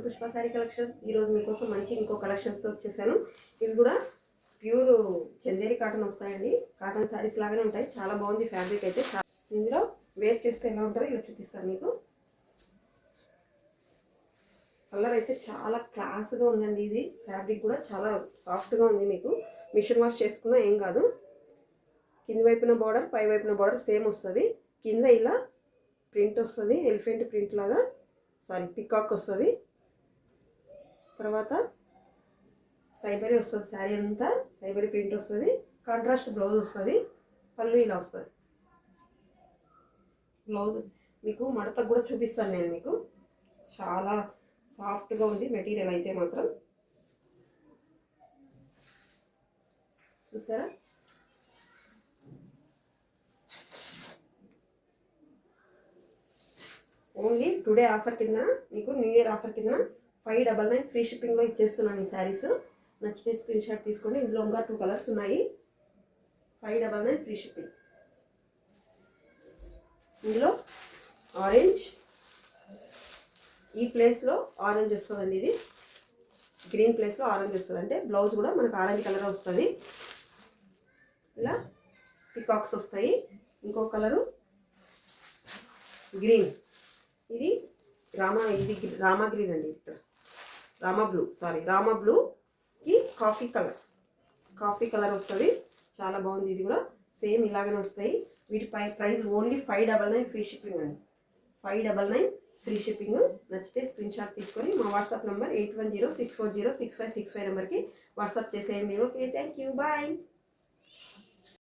Pushpa sari collection. ఈరోజు మీకోసం మంచి ఇంకో కలెక్షన్తో వచ్చేసాను. ఇవి కూడా ప్యూర్ చందేరి కాటన్ వస్తాయండి. కాటన్ శారీస్ లాగానే ఉంటాయి. చాలా బాగుంది ఫ్యాబ్రిక్ అయితే. ఇందులో వేర్ చేస్తే ఎలా ఉంటుందో ఇలా చూపిస్తాను మీకు. కలర్ అయితే చాలా క్లాస్గా ఉందండి. ఇది ఫ్యాబ్రిక్ కూడా చాలా సాఫ్ట్గా ఉంది. మీకు మిషన్ వాష్ చేసుకున్నా ఏం కాదు. కింది వైపున బార్డర్, పై వైపున బార్డర్ సేమ్ వస్తుంది. కింద ఇలా ప్రింట్ వస్తుంది, ఎలిఫెంట్ ప్రింట్ లాగా, పికాక్ వస్తుంది. తర్వాత సైబరీ వస్తుంది, శారీ అంతా సైబరీ ప్రింట్ వస్తుంది. కాంట్రాస్ట్ బ్లౌజ్ వస్తుంది. పళ్ళు ఇలా వస్తుంది. బ్లౌజ్ మీకు మడతకు కూడా చూపిస్తాను నేను మీకు. చాలా సాఫ్ట్గా ఉంది మెటీరియల్ అయితే మాత్రం. చూసారా? ఓన్లీ టుడే ఆఫర్ కింద మీకు, న్యూ ఇయర్ ఆఫర్ కింద 599 ఫ్రీ షిప్పింగ్లో ఇచ్చేస్తున్నాను ఈ శారీస్. నచ్చితే స్క్రీన్ షాట్ తీసుకోండి. ఇందులో ఇంకా 2 కలర్స్ ఉన్నాయి. 599 ఫ్రీ షిప్పింగ్. ఇందులో ఆరెంజ్, ఈ ప్లేస్లో ఆరెంజ్ వస్తుందండి. ఇది గ్రీన్ ప్లేస్లో ఆరెంజ్ వస్తుంది. అంటే బ్లౌజ్ కూడా మనకు ఆరెంజ్ కలర్ వస్తుంది. ఇలా పికాక్స్ వస్తాయి. ఇంకో కలరు గ్రీన్, ఇది రామా గ్రీన్ అండి. ఇక్కడ రామా బ్లూకి కాఫీ కలర్ వస్తుంది. చాలా బాగుంది. ఇది కూడా సేమ్ ఇలాగనే వస్తాయి. వీటి ప్రైస్ ఓన్లీ 599 ఫ్రీ షిప్పింగ్ అండి. 599 ఫ్రీ షిప్పింగ్. నచ్చితే స్క్రీన్ షాట్ తీసుకొని మా వాట్సాప్ నెంబర్ 8106406565 నెంబర్కి వాట్సాప్ చేసేయండి. Okay, thank you, bye.